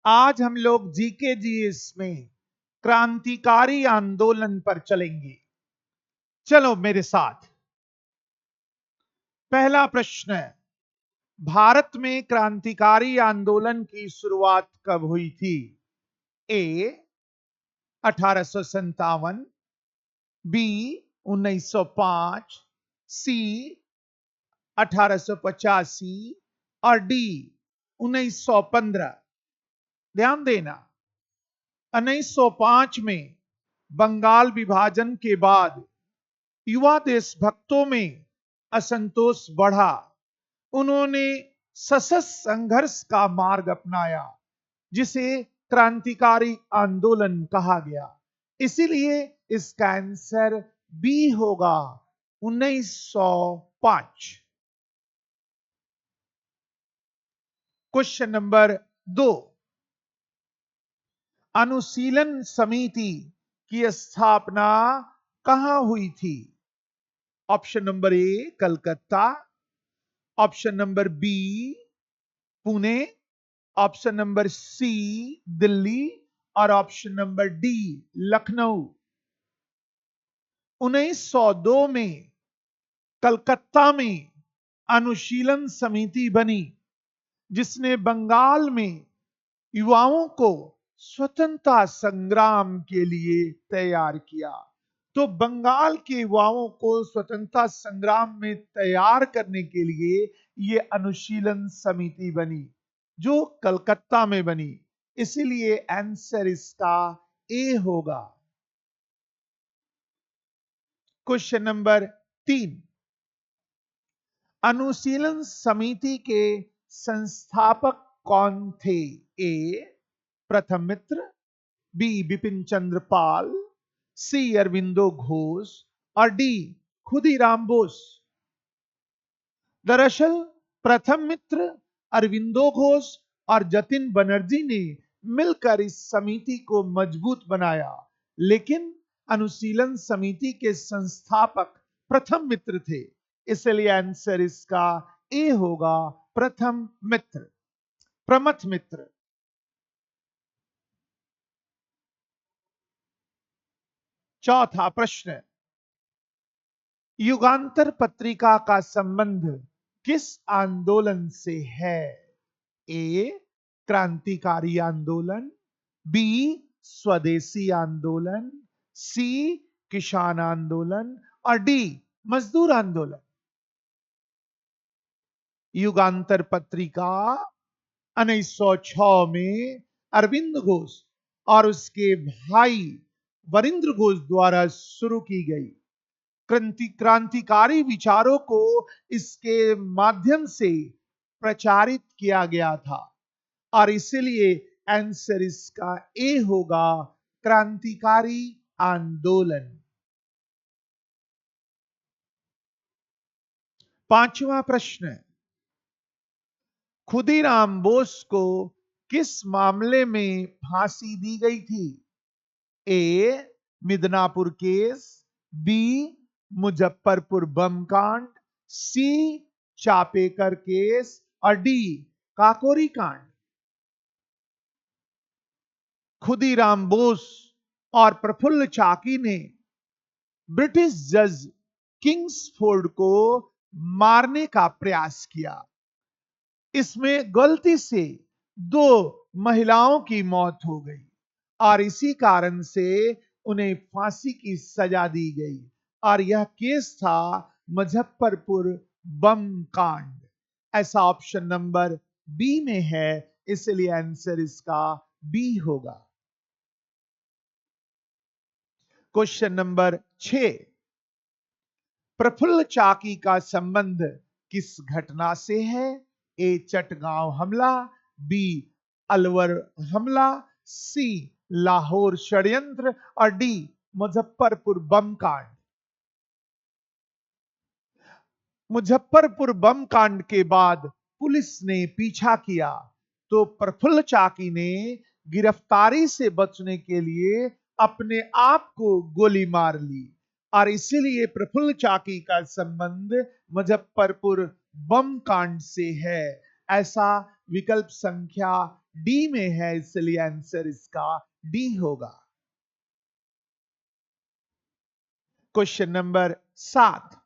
आज हम लोग जीके जीएस में क्रांतिकारी आंदोलन पर चलेंगे। चलो मेरे साथ। पहला प्रश्न है, भारत में क्रांतिकारी आंदोलन की शुरुआत कब हुई थी? ए 1857, बी 1905, सी 1885 और डी 1915। ध्यान देना, 1905 में बंगाल विभाजन के बाद युवा देशभक्तों में असंतोष बढ़ा। उन्होंने सशस्त्र संघर्ष का मार्ग अपनाया, जिसे क्रांतिकारी आंदोलन कहा गया। इसीलिए इसका आंसर बी होगा, 1905। क्वेश्चन नंबर 2, अनुशीलन समिति की स्थापना कहां हुई थी? Option number A Calcutta, option number B Pune, option number C Delhi और ऑप्शन नंबर डी लखनऊ। 1902 में कलकत्ता में अनुशीलन समिति बनी, जिसने बंगाल में युवाओं को स्वतंत्रता संग्राम के लिए तैयार किया। तो बंगाल के युवाओं को स्वतंत्रता संग्राम में तैयार करने के लिए यह अनुशीलन समिति बनी, जो कलकत्ता में बनी। इसीलिए आंसर इसका ए होगा। क्वेश्चन नंबर 3, अनुशीलन समिति के संस्थापक कौन थे? ए प्रथम मित्र, बी बिपिन चंद्र पाल, सी अरविंदो घोष और डी खुदीराम बोस। दरअसल प्रथम मित्र अरविंदो घोष और जतिन बनर्जी ने मिलकर इस समिति को मजबूत बनाया, लेकिन अनुशीलन समिति के संस्थापक प्रथम मित्र थे। इसलिए आंसर इसका ए होगा, प्रथम मित्र, प्रमथ मित्र। चौथा प्रश्न, युगांतर पत्रिका का संबंध किस आंदोलन से है? ए क्रांतिकारी आंदोलन, बी स्वदेशी आंदोलन, सी किसान आंदोलन और डी मजदूर आंदोलन। युगांतर पत्रिका 1906 में अरविंद घोष और उसके भाई वरिंद्र घोष द्वारा शुरू की गई। क्रांतिकारी विचारों को इसके माध्यम से प्रचारित किया गया था और इसलिए आंसर इसका ए होगा, क्रांतिकारी आंदोलन। पांचवा प्रश्न, खुदीराम बोस को किस मामले में फांसी दी गई थी? ए मिदनापुर केस, बी मुजफ्फरपुर बम कांड, सी चापेकर केस और डी काकोरी कांड। खुदीराम बोस और प्रफुल्ल चाकी ने ब्रिटिश जज किंग्सफोर्ड को मारने का प्रयास किया। इसमें गलती से 2 महिलाओं की मौत हो गई और इसी कारण से उन्हें फांसी की सजा दी गई और यह केस था मुजफ्फरपुर बम कांड। ऐसा ऑप्शन नंबर बी में है, इसलिए आंसर इसका बी होगा। क्वेश्चन नंबर 6, प्रफुल्ल चाकी का संबंध किस घटना से है? ए चटगांव हमला, बी अलवर हमला, सी लाहौर षड्यंत्र और डी मुजफ्फरपुर बम कांड। मुजफ्फरपुर बम कांड के बाद पुलिस ने पीछा किया, तो प्रफुल्ल चाकी ने गिरफ्तारी से बचने के लिए अपने आप को गोली मार ली और इसीलिए प्रफुल्ल चाकी का संबंध मुजफ्फरपुर बम कांड से है। ऐसा विकल्प संख्या डी में है, इसलिए आंसर इसका डी होगा। क्वेश्चन नंबर 7,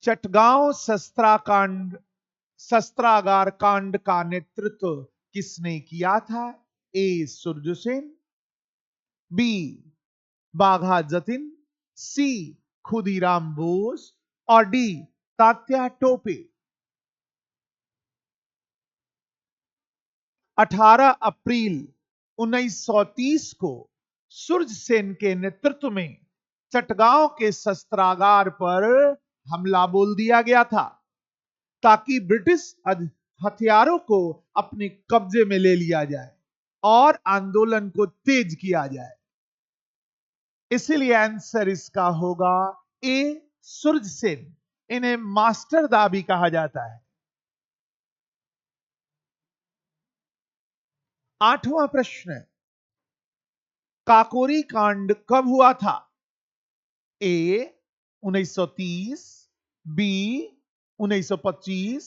चटगांव शस्त्रागार कांड का नेतृत्व किसने किया था? ए सुरजसेन, बी बाघा जतिन, सी खुदीराम बोस और डी तात्या टोपे। 18 अप्रैल 1930 को सूरजसेन के नेतृत्व में चटगांव के शस्त्रागार पर हमला बोल दिया गया था ताकि ब्रिटिश हथियारों को अपने कब्जे में ले लिया जाए और आंदोलन को तेज किया जाए। इसलिए आंसर इसका होगा ए सूरजसेन। इन्हें मास्टर दा भी कहा जाता है। 8वां प्रश्न, काकोरी कांड कब हुआ था? ए 1930, बी 1925,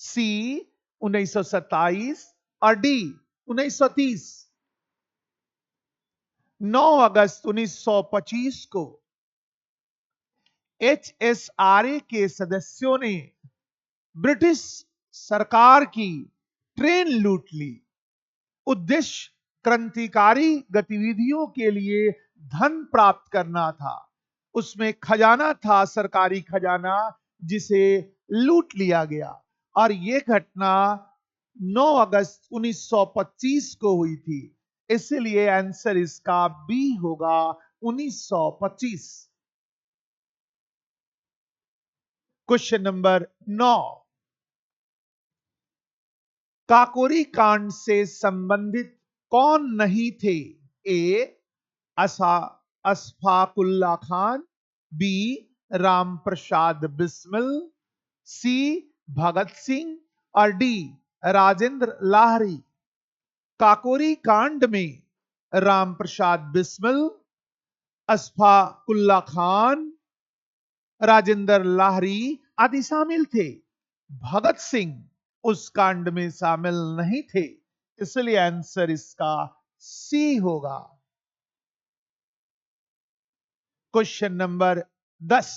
सी 1927 और डी 1930। 9 अगस्त 1925 को HSRA के सदस्यों ने ब्रिटिश सरकार की ट्रेन लूट ली। उद्देश्य क्रांतिकारी गतिविधियों के लिए धन प्राप्त करना था। उसमें खजाना था, सरकारी खजाना, जिसे लूट लिया गया और यह घटना 9 अगस्त 1925 को हुई थी। इसलिए आंसर इसका बी होगा 1925। क्वेश्चन नंबर 9, काकोरी कांड से संबंधित कौन नहीं थे? ए अशफाकुल्ला खान, बी राम प्रसाद बिस्मिल, सी भगत सिंह और डी राजेंद्र लाहरी। काकोरी कांड में राम प्रसाद बिस्मिल, अशफाकुल्ला खान, राजेंद्र लाहरी आदि शामिल थे। भगत सिंह उस कांड में शामिल नहीं थे, इसलिए आंसर इसका सी होगा। क्वेश्चन नंबर 10,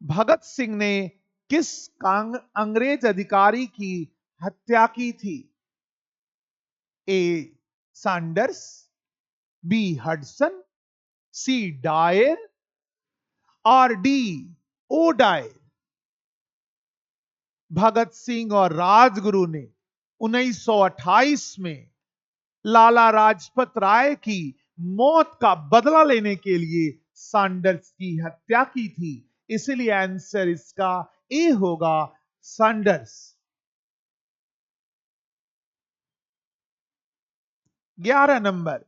भगत सिंह ने किस अंग्रेज अधिकारी की हत्या की थी? ए सैंडर्स, बी हडसन, सी डायर और डी ओडायर। भगत सिंह और राजगुरु ने 1928 में लाला लाजपत राय की मौत का बदला लेने के लिए सैंडर्स की हत्या की थी। इसलिए आंसर इसका ए होगा, सैंडर्स। 11 नंबर,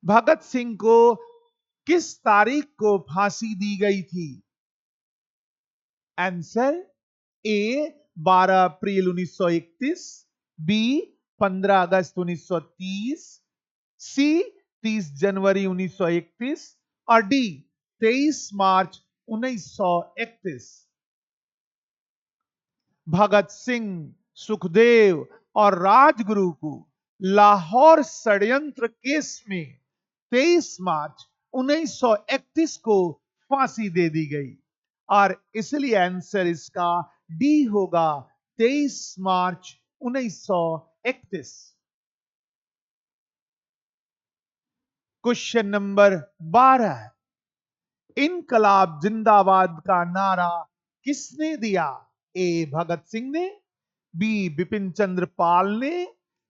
भगत सिंह को किस तारीख को फांसी दी गई थी? आंसर ए 12 अप्रैल 1931, बी 15 अगस्त 1930, सी 30 जनवरी 1931 और डी 23 मार्च 1931। भगत सिंह, सुखदेव और राजगुरु को लाहौर षड्यंत्र केस में 23 मार्च 1931 को फांसी दे दी गई और इसलिए आंसर इसका डी होगा, 23 मार्च 1931। क्वेश्चन नंबर 12, इनकलाब जिंदाबाद का नारा किसने दिया? ए भगत सिंह ने, बी बिपिन चंद्र पाल ने,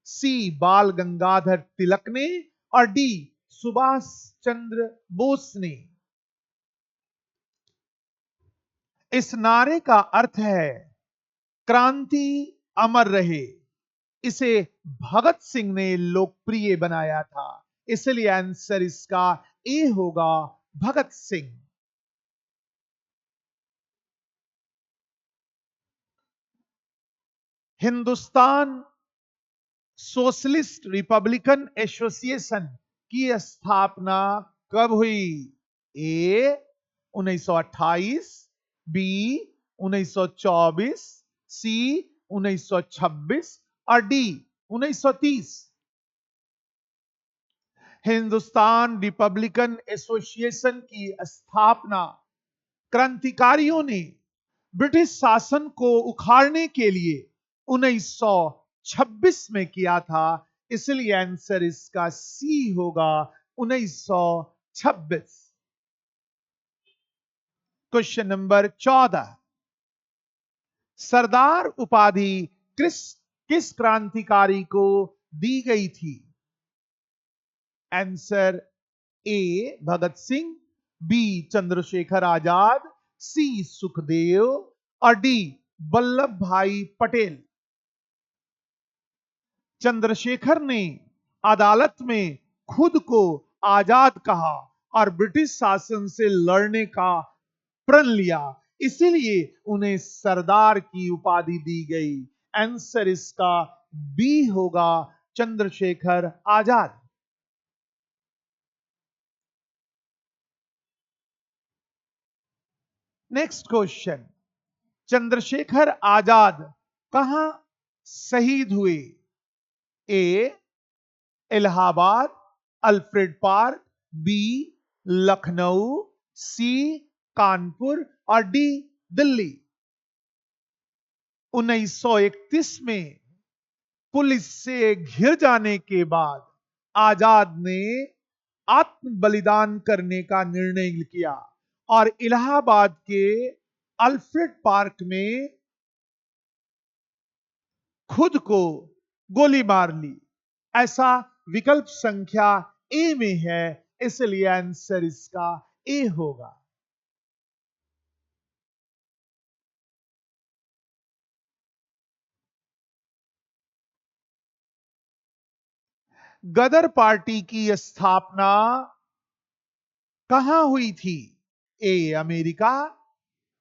सी बाल गंगाधर तिलक ने और डी सुभाष चंद्र बोस ने। इस नारे का अर्थ है क्रांति अमर रहे। इसे भगत सिंह ने लोकप्रिय बनाया था, इसलिए आंसर इसका ए होगा, Bhagat Singh. Hindustan Socialist Republican Association की स्थापना कब हुई? ए 1928, बी 1924, सी 1926 और डी 1930। हिंदुस्तान रिपब्लिकन एसोसिएशन की स्थापना क्रांतिकारियों ने ब्रिटिश शासन को उखाड़ने के लिए 1926 में किया था, इसलिए आंसर इसका सी होगा 1926। क्वेश्चन नंबर 14, सरदार उपाधि किस किस क्रांतिकारी को दी गई थी? Answer A Bhagat Singh, B Chandrashekhar Azad, C Sukhdev और डी वल्लभ भाई पटेल। चंद्रशेखर ने अदालत में खुद को आजाद कहा और ब्रिटिश शासन से लड़ने का प्रण लिया, इसीलिए उन्हें सरदार की उपाधि दी गई। आंसर इसका बी होगा चंद्रशेखर आजाद। नेक्स्ट क्वेश्चन, चंद्रशेखर आजाद कहां शहीद हुए? A Allahabad, Alfred park, B Lucknow, C Kanpur और डी दिल्ली। 1931 में पुलिस से घिर जाने के बाद आजाद ने आत्म बलिदान करने का निर्णय किया और इलाहाबाद के अल्फ्रेड पार्क में खुद को गोली मार ली। ऐसा विकल्प संख्या ए में है, इसलिए आंसर इसका ए होगा। गदर पार्टी की स्थापना कहां हुई थी? ए अमेरिका,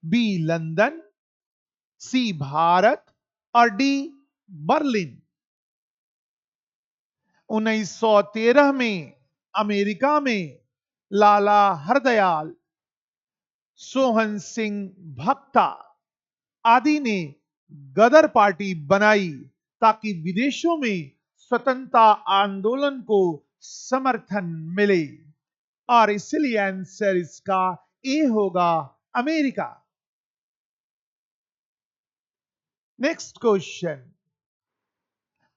बी लंदन, सी भारत और डी बर्लिन। 1913 में अमेरिका में लाला हरदयाल, सोहन सिंह भक्ता आदि ने गदर पार्टी बनाई ताकि विदेशों में स्वतंत्रता आंदोलन को समर्थन मिले, और इसलिए आंसर इसका ए होगा America. Next question,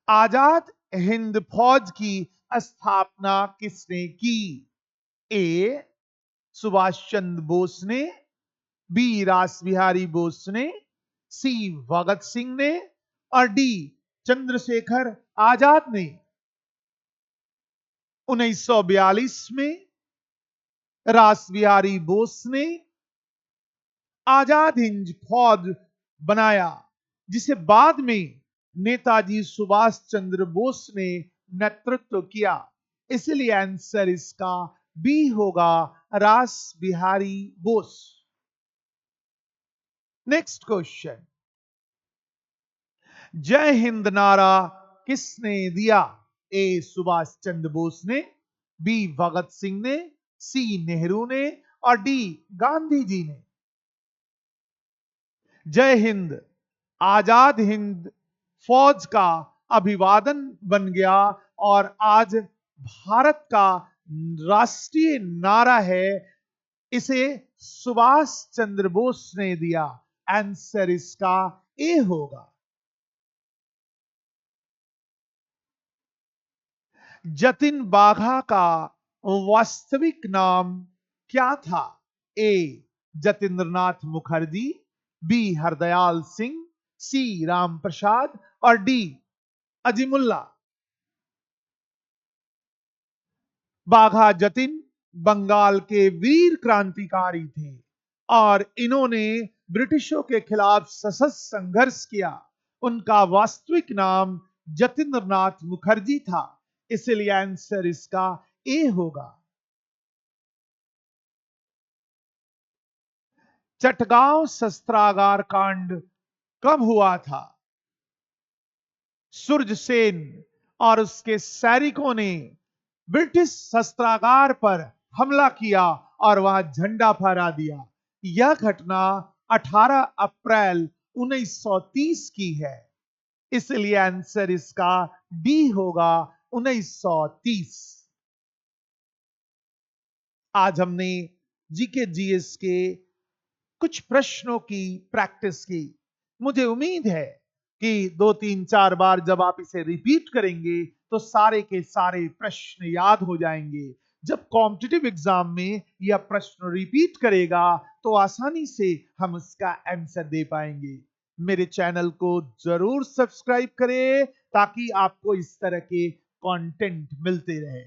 Azad Hind फौज की स्थापना किसने की? ए सुभाष चंद्र बोस ने, बी रास बिहारी बोस ने, सी भगत सिंह ने और डी चंद्रशेखर आजाद ने। 1942 में रास बिहारी बोस ने आजाद हिंद फौज बनाया, जिसे बाद में नेताजी सुभाष चंद्र बोस ने नेतृत्व किया, इसलिए आंसर इसका बी होगा रास बिहारी बोस। नेक्स्ट क्वेश्चन, जय हिंद नारा किसने दिया? ए सुभाष चंद्र बोस ने, बी भगत सिंह ने, सी नेहरू ने और डी गांधी जी ने। जय हिंद आजाद हिंद फौज का अभिवादन बन गया और आज भारत का राष्ट्रीय नारा है। इसे सुभाष चंद्र बोस ने दिया, आंसर इसका ए होगा। जतिन बाघा का वास्तविक नाम क्या था? ए जतिंद्रनाथ मुखर्जी, बी हरदयाल सिंह, सी राम प्रसाद और डी अजीमुल्ला। बाघा जतिन बंगाल के वीर क्रांतिकारी थे और इन्होंने ब्रिटिशों के खिलाफ सशक्त संघर्ष किया। उनका वास्तविक नाम जतिंद्रनाथ मुखर्जी था, इसलिए आंसर इसका ए होगा। चटगांव शस्त्रागार कांड कब हुआ था? सूरजसेन और उसके सैनिकों ने ब्रिटिश शस्त्रागार पर हमला किया और वहां झंडा फहरा दिया। यह घटना 18 अप्रैल 1930 की है, इसलिए आंसर इसका डी होगा 1930। आज हमने जीके जीएस के कुछ प्रश्नों की प्रैक्टिस की। मुझे उम्मीद है कि 2 3 4 बार जब आप इसे रिपीट करेंगे तो सारे के सारे प्रश्न याद हो जाएंगे। जब कॉम्पिटिटिव एग्जाम में यह प्रश्न रिपीट करेगा तो आसानी से हम उसका आंसर दे पाएंगे। मेरे चैनल को जरूर सब्सक्राइब करें ताकि आपको इस तरह के कंटेंट मिलते रहे।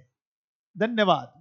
धन्यवाद।